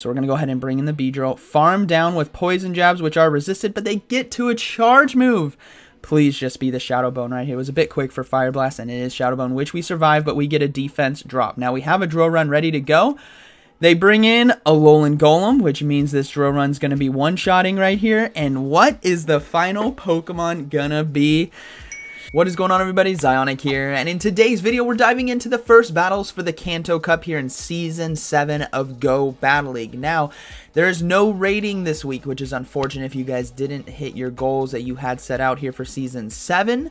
So we're going to go ahead and bring in the Beedrill. Farm down with Poison Jabs, which are resisted, but they get to a charge move. Please just be the Shadow Bone right here. It was a bit quick for Fire Blast, and it is Shadow Bone, which we survive, but we get a defense drop. Now we have a Drill Run ready to go. They bring in a Alolan Golem, which means this Drill Run's going to be one-shotting right here. And what is the final Pokemon gonna be? What is going on, everybody? ZyoniK here, and in today's video we're diving into the first battles for the Kanto Cup here in Season 7 of Go Battle League. Now, there is no rating this week, which is unfortunate if you guys didn't hit your goals that you had set out here for Season 7.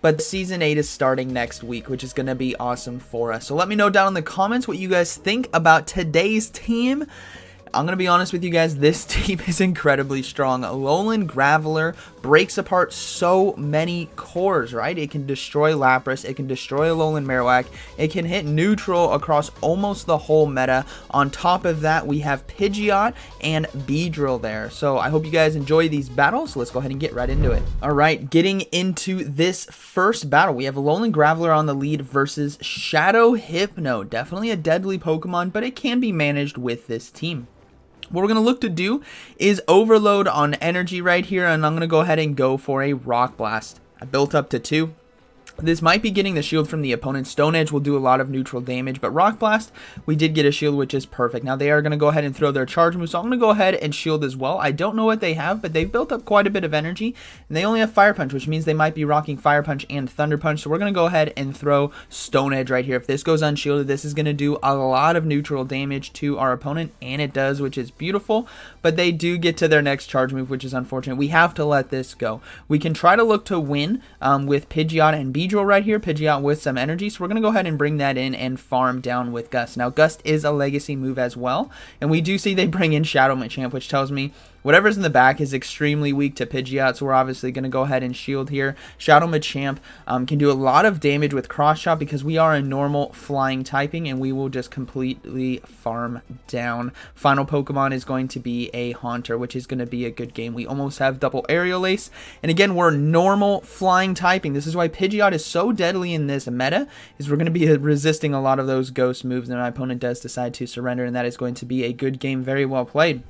But Season 8 is starting next week, which is going to be awesome for us. So let me know down in the comments what you guys think about today's team. I'm going to be honest with you guys, this team is incredibly strong. Alolan Graveler breaks apart so many cores, right? It can destroy Lapras, it can destroy Alolan Marowak, it can hit neutral across almost the whole meta. On top of that, we have Pidgeot and Beedrill there. So I hope you guys enjoy these battles. So let's go ahead and get right into it. Alright, getting into this first battle, we have Alolan Graveler on the lead versus Shadow Hypno. Definitely a deadly Pokemon, but it can be managed with this team. What we're going to look to do is overload on energy right here, and I'm going to go ahead and go for a Rock Blast. I built up to 2. This might be getting the shield from the opponent. Stone Edge will do a lot of neutral damage, but Rock Blast, we did get a shield, which is perfect. Now they are going to go ahead and throw their charge move, so I'm going to go ahead and shield as well. I don't know what they have, but they've built up quite a bit of energy, and they only have Fire Punch, which means they might be rocking Fire Punch and Thunder Punch, so we're going to go ahead and throw Stone Edge right here. If this goes unshielded, this is going to do a lot of neutral damage to our opponent, and it does, which is beautiful, but they do get to their next charge move, which is unfortunate. We have to let this go. We can try to look to win with Pidgeot and Beedrill right here. Pidgeot with some energy, so we're going to go ahead and bring that in and farm down with Gust. Now Gust is a legacy move as well, and we do see they bring in Shadow Machamp, which tells me whatever's in the back is extremely weak to Pidgeot, so we're obviously going to go ahead and shield here. Shadow Machamp can do a lot of damage with Cross Chop because we are a normal flying typing, and we will just completely farm down. Final Pokemon is going to be a Haunter, which is going to be a good game. We almost have double Aerial Ace, and again, we're normal flying typing. This is why Pidgeot is so deadly in this meta, is we're going to be resisting a lot of those ghost moves, and my opponent does decide to surrender, and that is going to be a good game, very well played.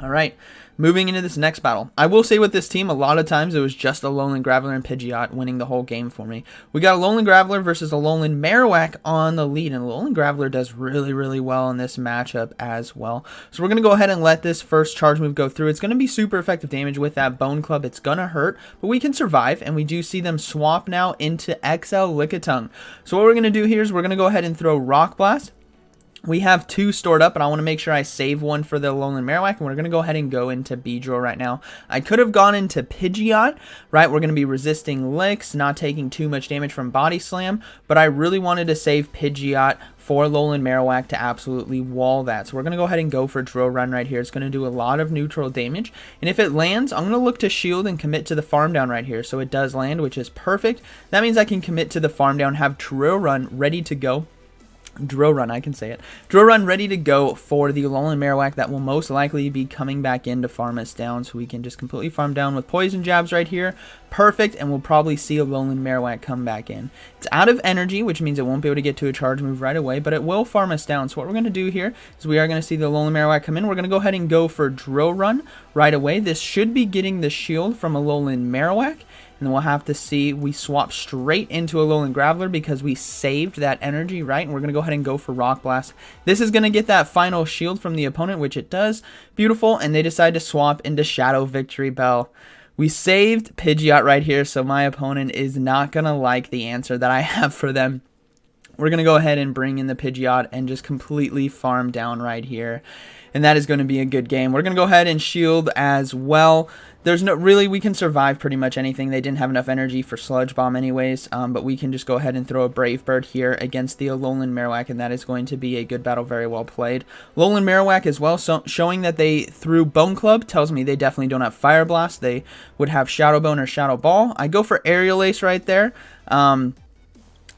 Alright, moving into this next battle. I will say with this team, a lot of times it was just Alolan Graveler and Pidgeot winning the whole game for me. We got Alolan Graveler versus Alolan Marowak on the lead, and Alolan Graveler does really well in this matchup as well. So we're going to go ahead and let this first charge move go through. It's going to be super effective damage with that Bone Club. It's going to hurt, but we can survive, and we do see them swap now into XL Lickitung. So what we're going to do here is we're going to go ahead and throw Rock Blast. We have 2 stored up, and I want to make sure I save one for the Alolan Marowak, and we're going to go ahead and go into Beedrill right now. I could have gone into Pidgeot, right? We're going to be resisting licks, not taking too much damage from Body Slam, but I really wanted to save Pidgeot for Alolan Marowak to absolutely wall that. So we're going to go ahead and go for Drill Run right here. It's going to do a lot of neutral damage, and if it lands, I'm going to look to shield and commit to the farm down right here. So it does land, which is perfect. That means I can commit to the farm down, have Drill Run ready to go. Drill Run, I can say it. Drill Run ready to go for the Alolan Marowak that will most likely be coming back in to farm us down, so we can just completely farm down with Poison Jabs right here. Perfect, and we'll probably see Alolan Marowak come back in. It's out of energy, which means it won't be able to get to a charge move right away, but it will farm us down. So what we're going to do here is we are going to see the Alolan Marowak come in. We're going to go ahead and go for Drill Run right away. This should be getting the shield from Alolan Marowak. And then we'll have to see, we swap straight into Alolan Graveler because we saved that energy, right? And we're going to go ahead and go for Rock Blast. This is going to get that final shield from the opponent, which it does. Beautiful. And they decide to swap into Shadow Victory Bell. We saved Pidgeot right here, so my opponent is not going to like the answer that I have for them. We're going to go ahead and bring in the Pidgeot and just completely farm down right here. And that is going to be a good game. We're going to go ahead and shield as well. There's no, really, we can survive pretty much anything. They didn't have enough energy for Sludge Bomb anyways, but we can just go ahead and throw a Brave Bird here against the Alolan Marowak, and that is going to be a good battle, very well played. Alolan Marowak as well, so showing that they threw Bone Club tells me they definitely don't have Fire Blast. They would have Shadow Bone or Shadow Ball. I go for Aerial Ace right there.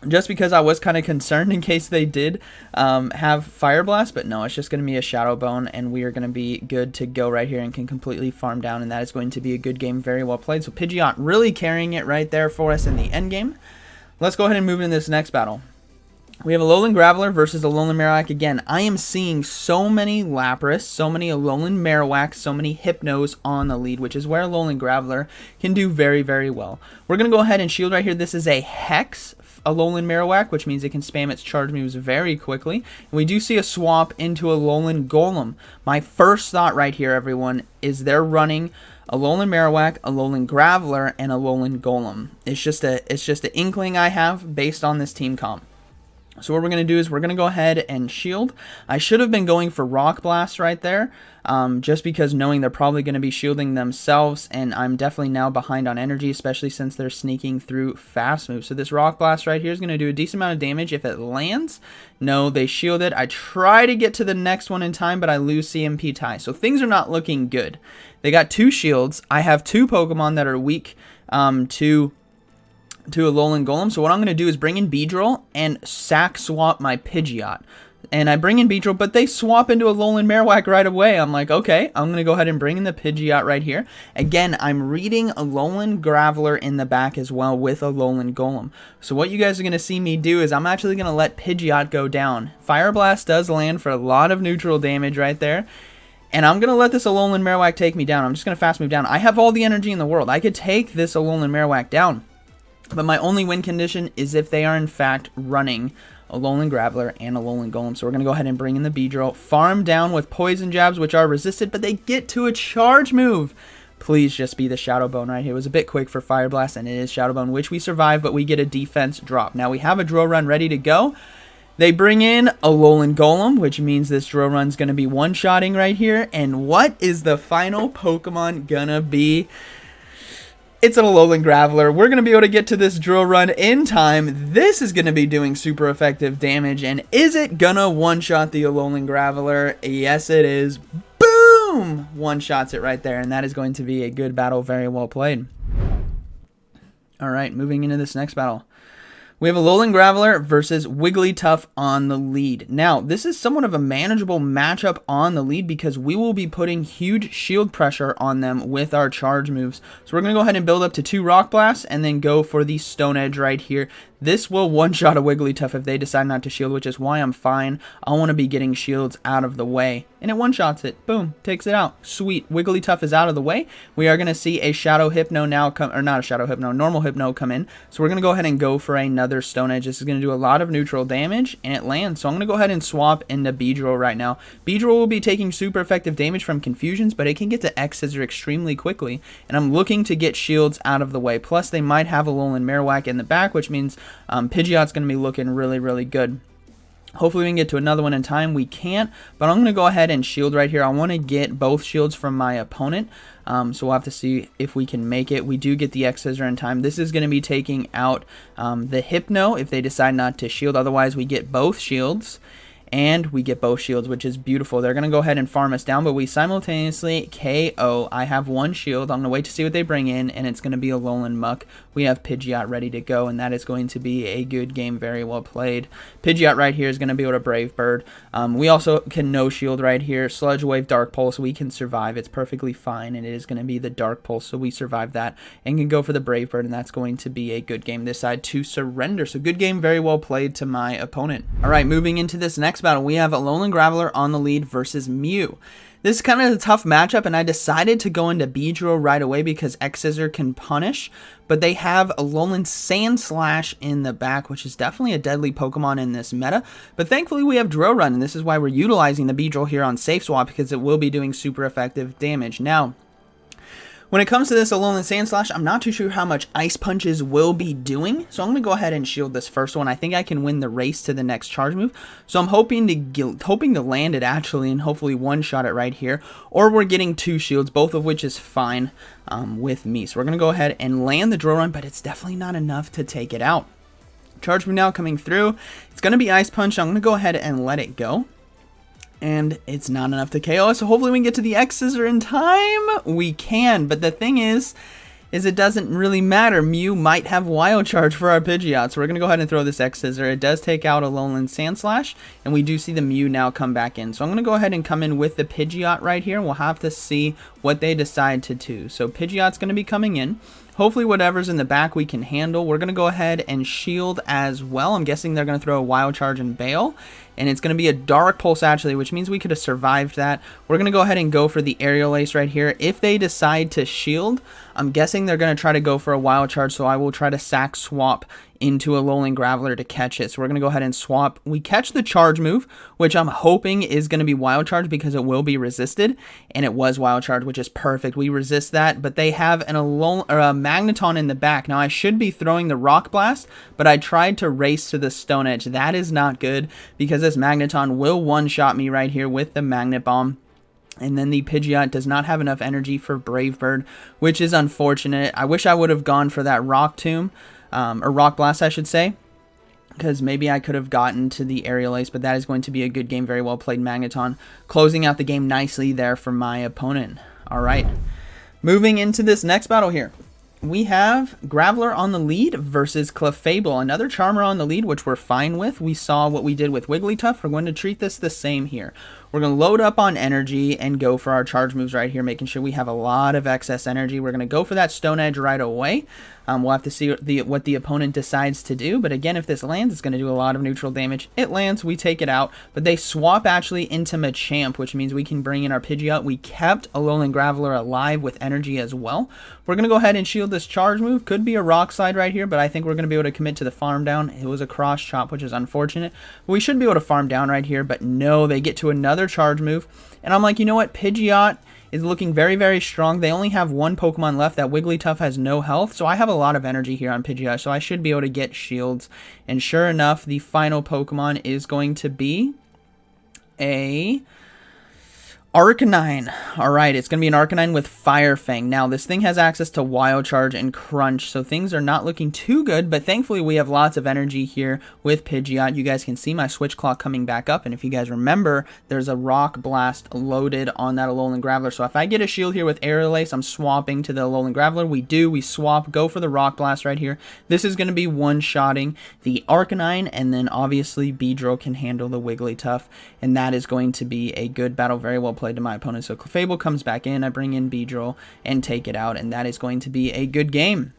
Just because I was kind of concerned in case they did have Fire Blast, but no, it's just going to be a Shadow Bone, and we are going to be good to go right here and can completely farm down, and that is going to be a good game, very well played. So Pidgeot really carrying it right there for us in the end game. Let's go ahead and move into this next battle. We have Alolan Graveler versus Alolan Marowak. Again, I am seeing so many Lapras, so many Alolan Marowak, so many Hypnos on the lead, which is where Alolan Graveler can do very, very well. We're going to go ahead and shield right here. This is a Hex Alolan Marowak, which means it can spam its charge moves very quickly. And we do see a swap into Alolan Golem. My first thought right here, everyone, is they're running Alolan Marowak, Alolan Graveler, and Alolan Golem. It's just an inkling I have based on this team comp. So what we're going to do is we're going to go ahead and shield. I should have been going for Rock Blast right there, just because knowing they're probably going to be shielding themselves, and I'm definitely now behind on energy, especially since they're sneaking through fast moves. So this Rock Blast right here is going to do a decent amount of damage if it lands. No, they shielded. I try to get to the next one in time, but I lose CMP tie. So things are not looking good. They got 2 shields. I have 2 Pokemon that are weak to Alolan Golem. So what I'm going to do is bring in Beedrill and sack swap my Pidgeot. And I bring in Beedrill, but they swap into Alolan Marowak right away. I'm like, okay, I'm going to go ahead and bring in the Pidgeot right here. Again, I'm reading Alolan Graveler in the back as well with Alolan Golem. So what you guys are going to see me do is I'm actually going to let Pidgeot go down. Fire Blast does land for a lot of neutral damage right there. And I'm going to let this Alolan Marowak take me down. I'm just going to fast move down. I have all the energy in the world. I could take this Alolan Marowak down. But my only win condition is if they are in fact running Alolan Graveler and Alolan Golem. So we're going to go ahead and bring in the Beedrill. Farm down with Poison Jabs, which are resisted, but they get to a charge move. Please just be the Shadow Bone right here. It was a bit quick for Fire Blast, and it is Shadow Bone, which we survive, but we get a defense drop. Now we have a Drill Run ready to go. They bring in Alolan Golem, which means this Drill Run's going to be one-shotting right here. And what is the final Pokemon going to be? It's an Alolan Graveler. We're going to be able to get to this Drill Run in time. This is going to be doing super effective damage. And is it going to one-shot the Alolan Graveler? Yes, it is. Boom! One-shots it right there. And that is going to be a good battle. Very well played. All right, moving into this next battle. We have Alolan Graveler versus Wigglytuff on the lead. Now, this is somewhat of a manageable matchup on the lead because we will be putting huge shield pressure on them with our charge moves. So we're going to go ahead and build up to 2 Rock Blasts and then go for the Stone Edge right here. This will one-shot a Wigglytuff if they decide not to shield, which is why I'm fine. I want to be getting shields out of the way. And it one-shots it. Boom. Takes it out. Sweet. Wigglytuff is out of the way. We are going to see a Shadow Hypno now come, or not a Shadow Hypno, normal Hypno come in. So we're going to go ahead and go for another Stone Edge. This is going to do a lot of neutral damage, and it lands. So I'm going to go ahead and swap into Beedrill right now. Beedrill will be taking super effective damage from Confusions, but it can get to X-Scissor extremely quickly. And I'm looking to get shields out of the way. Plus, they might have Alolan Marowak in the back, which means Pidgeot's going to be looking really, really good. Hopefully we can get to another one in time. We can't, but I'm going to go ahead and shield right here. I want to get both shields from my opponent, so we'll have to see if we can make it. We do get the X-Scissor in time. This is going to be taking out the Hypno if they decide not to shield. Otherwise, we get both shields. And we get both shields, which is beautiful. They're going to go ahead and farm us down, but we simultaneously KO. I have 1 shield. I'm going to wait to see what they bring in, and it's going to be Alolan Muck. We have Pidgeot ready to go, and that is going to be a good game. Very well played. Pidgeot right here is going to be able to Brave Bird. We also can no shield right here. Sludge Wave, Dark Pulse. We can survive. It's perfectly fine, and it is going to be the Dark Pulse, so we survive that and can go for the Brave Bird, and that's going to be a good game. This side to surrender. So good game. Very well played to my opponent. All right, moving into this next battle, we have Alolan Graveler on the lead versus Mew. This is kind of a tough matchup, and I decided to go into Beedrill right away because X-Scissor can punish, but they have Alolan Sandslash in the back, which is definitely a deadly Pokemon in this meta, but thankfully we have Drill Run, and this is why we're utilizing the Beedrill here on Safe Swap, because it will be doing super effective damage. Now, when it comes to this Alolan Sandslash, I'm not too sure how much Ice Punches will be doing, so I'm going to go ahead and shield this first one. I think I can win the race to the next charge move, so I'm hoping to land it actually and hopefully one-shot it right here, or we're getting 2 shields, both of which is fine with me. So we're going to go ahead and land the Drill Run, but it's definitely not enough to take it out. Charge move now coming through. It's going to be Ice Punch. I'm going to go ahead and let it go. And it's not enough to KO us, so hopefully we can get to the X-Scissor in time. We can, but the thing is it doesn't really matter. Mew might have Wild Charge for our Pidgeot, so we're going to go ahead and throw this X-Scissor. It does take out Alolan Sandslash, and we do see the Mew now come back in. So I'm going to go ahead and come in with the Pidgeot right here. We'll have to see what they decide to do. So Pidgeot's going to be coming in. Hopefully whatever's in the back we can handle. We're going to go ahead and shield as well. I'm guessing they're going to throw a Wild Charge and Bail. And it's going to be a Dark Pulse actually, which means we could have survived that. We're going to go ahead and go for the Aerial Ace right here. If they decide to shield, I'm guessing they're going to try to go for a Wild Charge, so I will try to sack swap into a Alolan Graveler to catch it. So we're going to go ahead and swap. We catch the Charge move, which I'm hoping is going to be Wild Charge because it will be resisted, and it was Wild Charge, which is perfect. We resist that, but they have an Alolan or a Magneton in the back. Now I should be throwing the Rock Blast, but I tried to race to the Stone Edge. That is not good because this Magneton will one-shot me right here with the Magnet Bomb. And then the Pidgeot does not have enough energy for Brave Bird, which is unfortunate. I wish I would have gone for that Rock Tomb, or Rock Blast, I should say, because maybe I could have gotten to the Aerial Ace, but that is going to be a good game. Very well played, Magneton. Closing out the game nicely there for my opponent. All right. Moving into this next battle here. We have Graveler on the lead versus Clefable. Another Charmer on the lead, which we're fine with. We saw what we did with Wigglytuff. We're going to treat this the same here. We're going to load up on energy and go for our charge moves right here, making sure we have a lot of excess energy. We're going to go for that Stone Edge right away. We'll have to see what the opponent decides to do. But again, if this lands, it's going to do a lot of neutral damage. It lands, we take it out. But they swap actually into Machamp, which means we can bring in our Pidgeot. We kept Alolan Graveler alive with energy as well. We're going to go ahead and shield this charge move. Could be a Rock Slide right here, but I think we're going to be able to commit to the farm down. It was a cross chop, which is unfortunate. But we should be able to farm down right here, but no, they get to another charge move. And I'm like, you know what? Pidgeot is looking very, very strong. They only have one Pokemon left. That Wigglytuff has no health, so I have a lot of energy here on Pidgeot, so I should be able to get shields. And sure enough, the final Pokemon is going to be a Arcanine. Alright, it's going to be an Arcanine with Fire Fang. Now, this thing has access to Wild Charge and Crunch, so things are not looking too good, but thankfully we have lots of energy here with Pidgeot. You guys can see my Switch Claw coming back up, and if you guys remember, there's a Rock Blast loaded on that Alolan Graveler, so if I get a shield here with Aerial Ace, I'm swapping to the Alolan Graveler. We swap, go for the Rock Blast right here. This is going to be one-shotting the Arcanine, and then obviously Beedrill can handle the Wigglytuff, and that is going to be a good battle, very well played to my opponent. So Clefable comes back in, I bring in Beedrill and take it out, and that is going to be a good game.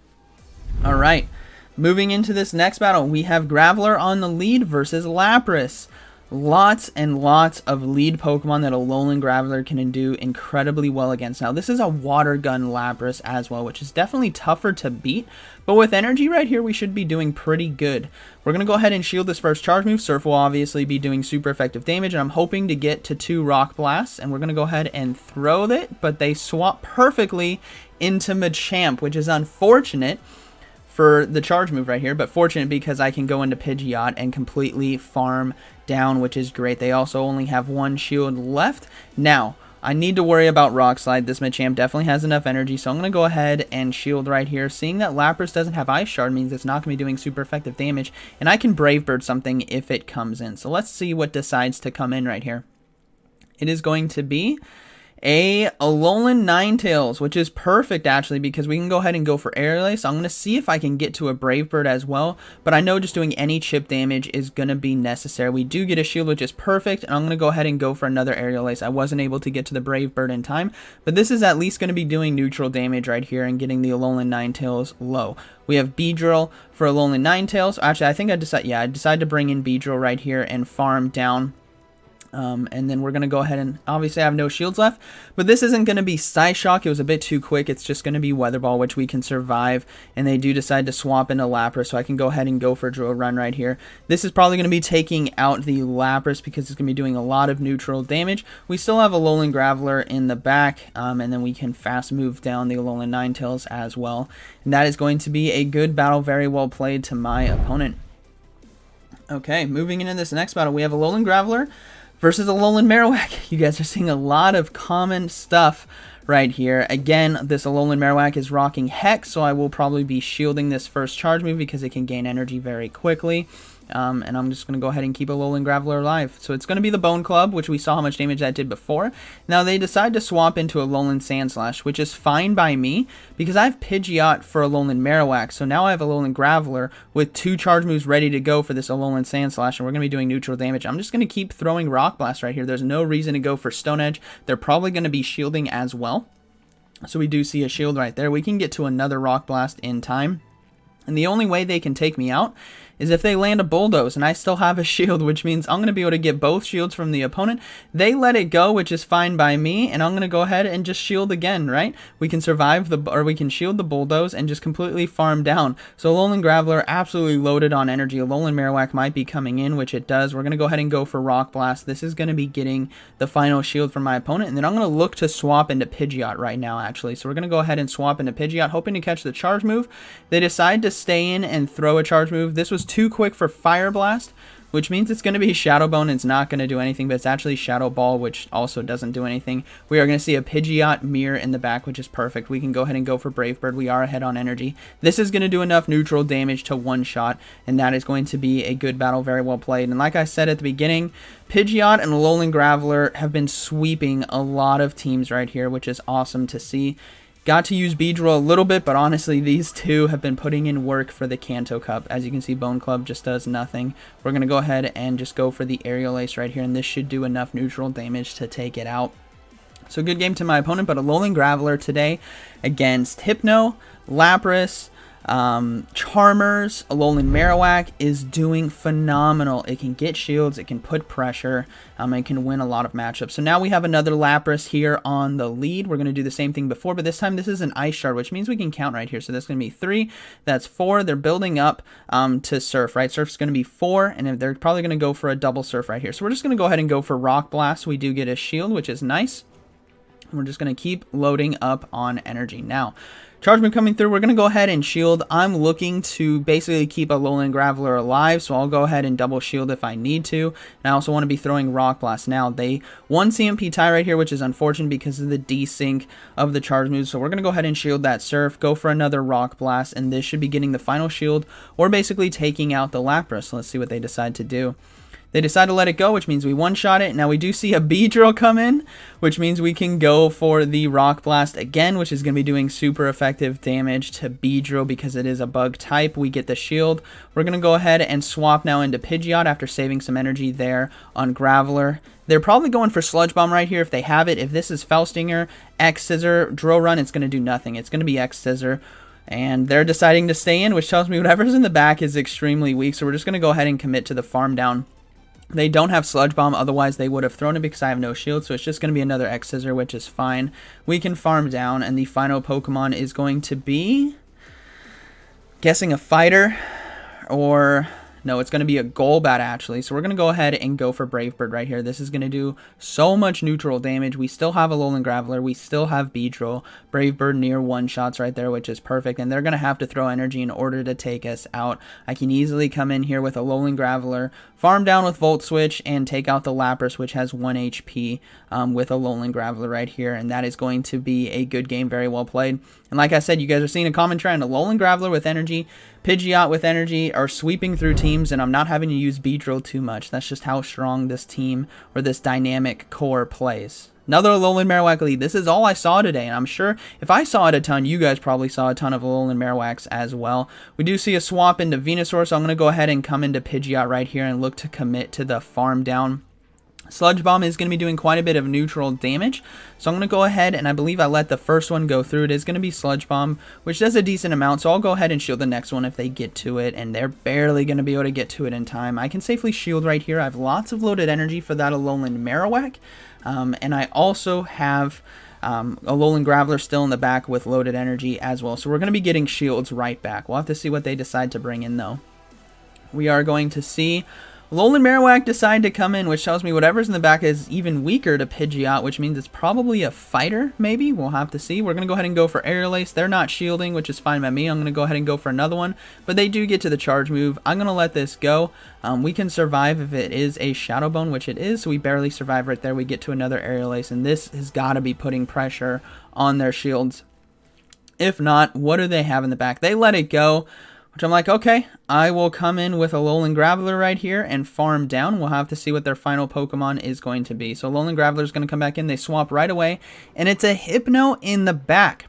Alright, moving into this next battle, we have Graveler on the lead versus Lapras. Lots and lots of lead Pokemon that Alolan Graveler can do incredibly well against. Now, this is a Water Gun Lapras as well, which is definitely tougher to beat, but with energy right here, we should be doing pretty good. We're going to go ahead and shield this first charge move. Surf will obviously be doing super effective damage, and I'm hoping to get to 2 Rock Blasts, and we're going to go ahead and throw it, but they swap perfectly into Machamp, which is unfortunate for the charge move right here, but fortunate because I can go into Pidgeot and completely farm down, which is great. They also only have one shield left. Now, I need to worry about Rock Slide. This Machamp definitely has enough energy, so I'm going to go ahead and shield right here. Seeing that Lapras doesn't have Ice Shard means it's not going to be doing super effective damage, and I can Brave Bird something if it comes in. So let's see what decides to come in right here. It is going to be a Alolan Ninetales, which is perfect actually because we can go ahead and go for Aerial Ace. I'm going to see if I can get to a Brave Bird as well, but I know just doing any chip damage is going to be necessary. We do get a shield, which is perfect, and I'm going to go ahead and go for another Aerial Ace. I wasn't able to get to the Brave Bird in time, but this is at least going to be doing neutral damage right here and getting the Alolan Ninetales low. We have Beedrill for Alolan Ninetales. Actually, I think I decided to bring in Beedrill right here and farm down. And then we're going to go ahead and obviously I have no shields left, but this isn't going to be Psyshock. It was a bit too quick. It's just going to be Weather Ball, which we can survive, and they do decide to swap into Lapras, so I can go ahead and go for Drill Run right here. This is probably going to be taking out the Lapras because it's going to be doing a lot of neutral damage. We still have a Alolan Graveler in the back, and then we can fast move down the Alolan Ninetales as well, and that is going to be a good battle, very well played to my opponent. Okay, moving into this next battle, we have Alolan Graveler versus Alolan Marowak. You guys are seeing a lot of common stuff right here. Again, this Alolan Marowak is rocking Hex, so I will probably be shielding this first charge move because it can gain energy very quickly. And I'm just going to go ahead and keep Alolan Graveler alive. So it's going to be the Bone Club, which we saw how much damage that did before. Now they decide to swap into Alolan Sandslash, which is fine by me because I have Pidgeot for Alolan Marowak. So now I have Alolan Graveler with 2 charge moves ready to go for this Alolan Sandslash, and we're going to be doing neutral damage. I'm just going to keep throwing Rock Blast right here. There's no reason to go for Stone Edge. They're probably going to be shielding as well. So we do see a shield right there. We can get to another Rock Blast in time. And the only way they can take me out is if they land a Bulldoze, and I still have a shield, which means I'm going to be able to get both shields from the opponent. They let it go, which is fine by me, and I'm going to go ahead and just shield again, right? We can survive we can shield the Bulldoze and just completely farm down. So Alolan Graveler absolutely loaded on energy. Alolan Marowak might be coming in, which it does. We're going to go ahead and go for Rock Blast. This is going to be getting the final shield from my opponent, and then I'm going to look to swap into Pidgeot right now, actually. So we're going to go ahead and swap into Pidgeot, hoping to catch the charge move. They decide to stay in and throw a charge move. This was too quick for Fire Blast, which means it's going to be Shadow Bone. It's not going to do anything, but it's actually Shadow Ball, which also doesn't do anything. We are going to see a Pidgeot mirror in the back, which is perfect. We can go ahead and go for Brave Bird. We are ahead on energy. This is going to do enough neutral damage to one-shot, and that is going to be a good battle, very well played. And like I said at the beginning, Pidgeot and Alolan Graveler have been sweeping a lot of teams right here, which is awesome to see. Got to use Beedrill a little bit, but honestly, these two have been putting in work for the Kanto Cup. As you can see, Bone Club just does nothing. We're going to go ahead and just go for the Aerial Ace right here, and this should do enough neutral damage to take it out. So good game to my opponent, but Alolan Graveler today against Hypno, Lapras, Charmers, Alolan Marowak is doing phenomenal. It can get shields, it can put pressure, it can win a lot of matchups. So now we have another Lapras here on the lead. We're going to do the same thing before, but this time this is an Ice Shard, which means we can count right here. So that's going to be 3, that's 4. They're building up to Surf, right? Surf's going to be 4, and they're probably going to go for a double Surf right here. So we're just going to go ahead and go for Rock Blast. We do get a shield, which is nice. We're just going to keep loading up on energy. Now, charge move coming through. We're going to go ahead and shield. I'm looking to basically keep Alolan Graveler alive, so I'll go ahead and double shield if I need to. And I also want to be throwing Rock Blast. Now, they won CMP tie right here, which is unfortunate because of the desync of the charge moves. So we're going to go ahead and shield that Surf, go for another Rock Blast, and this should be getting the final shield, or basically taking out the Lapras. So let's see what they decide to do. They decide to let it go, which means we one-shot it. Now we do see a Beedrill come in, which means we can go for the Rock Blast again, which is going to be doing super effective damage to Beedrill because it is a bug type. We get the shield. We're going to go ahead and swap now into Pidgeot after saving some energy there on Graveler. They're probably going for Sludge Bomb right here if they have it. If this is Felstinger, X Scissor, Drill Run, it's going to do nothing. It's going to be X Scissor. And they're deciding to stay in, which tells me whatever's in the back is extremely weak. So we're just going to go ahead and commit to the farm down. They don't have Sludge Bomb, otherwise they would have thrown it because I have no shield, so it's just going to be another X Scissor, which is fine. We can farm down, and the final Pokemon is going to be, guessing a Fighter, or no, it's going to be a Golbat actually. So we're going to go ahead and go for Brave Bird right here. This is going to do so much neutral damage. We still have Alolan Graveler. We still have Beedrill. Brave Bird near one-shots right there, which is perfect. And they're going to have to throw energy in order to take us out. I can easily come in here with Alolan Graveler, farm down with Volt Switch, and take out the Lapras, which has 1 HP with Alolan Graveler right here. And that is going to be a good game, very well played. And like I said, you guys are seeing a common trend. Alolan Graveler with energy, Pidgeot with energy are sweeping through teams, and I'm not having to use Beedrill too much. That's just how strong this team or this dynamic core plays. Another Alolan Marowak lead. This is all I saw today, and I'm sure if I saw it a ton, you guys probably saw a ton of Alolan Marowaks as well. We do see a swap into Venusaur, so I'm going to go ahead and come into Pidgeot right here and look to commit to the farm down. Sludge Bomb is going to be doing quite a bit of neutral damage, so I'm going to go ahead and I believe I let the first one go through. It is going to be Sludge Bomb, which does a decent amount, so I'll go ahead and shield the next one if they get to it, and they're barely going to be able to get to it in time. I can safely shield right here. I have lots of loaded energy for that Alolan Marowak, and I also have Alolan Graveler still in the back with loaded energy as well, so we're going to be getting shields right back. We'll have to see what they decide to bring in though. We are going to see Alolan Marowak decide to come in, which tells me whatever's in the back is even weaker to Pidgeot, which means it's probably a Fighter, maybe? We'll have to see. We're going to go ahead and go for Aerial Ace. They're not shielding, which is fine by me. I'm going to go ahead and go for another one, but they do get to the charge move. I'm going to let this go. We can survive if it is a Shadow Bone, which it is, so we barely survive right there. We get to another Aerial Ace, and this has got to be putting pressure on their shields. If not, what do they have in the back? They let it go, which I'm like, okay, I will come in with Alolan Graveler right here and farm down. We'll have to see what their final Pokemon is going to be. So Alolan Graveler is going to come back in. They swap right away, and it's a Hypno in the back.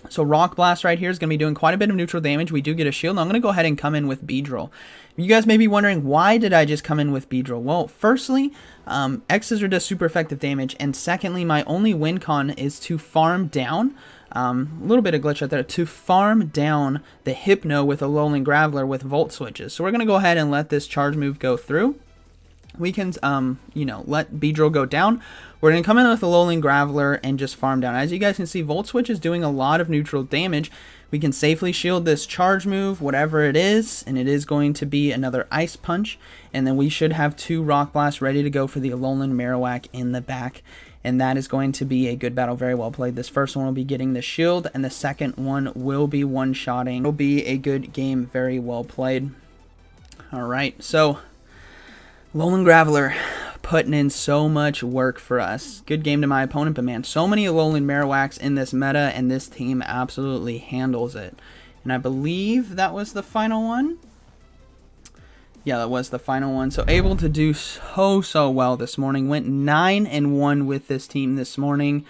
So Rock Blast right here is going to be doing quite a bit of neutral damage. We do get a shield. I'm going to go ahead and come in with Beedrill. You guys may be wondering, why did I just come in with Beedrill? Well, firstly, X-Scissor does super effective damage, and secondly, my only win con is to farm down, a little bit of glitch out there, to farm down the Hypno with Alolan Graveler with Volt Switches. So we're going to go ahead and let this charge move go through. We can, you know, let Beedrill go down. We're going to come in with Alolan Graveler and just farm down. As you guys can see, Volt Switch is doing a lot of neutral damage. We can safely shield this charge move, whatever it is, and it is going to be another Ice Punch. And then we should have 2 Rock Blasts ready to go for the Alolan Marowak in the back. And that is going to be a good battle, very well played. This first one will be getting the shield, and the second one will be one-shotting. It'll be a good game, very well played. Alright, so Alolan Graveler putting in so much work for us. Good game to my opponent, but man, so many Alolan Marowaks in this meta, and this team absolutely handles it. And I believe that was the final one. Yeah, that was the final one. So able to do so well this morning. Went 9-1 with this team this morning.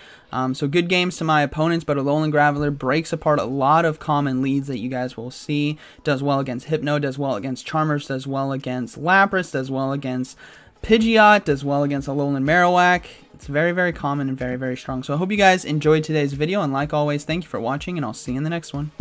So good games to my opponents, but Alolan Graveler breaks apart a lot of common leads that you guys will see. Does well against Hypno, does well against Charmers, does well against Lapras, does well against Pidgeot, does well against Alolan Marowak. It's very, very common and very, very strong. So I hope you guys enjoyed today's video, and like always, thank you for watching, and I'll see you in the next one.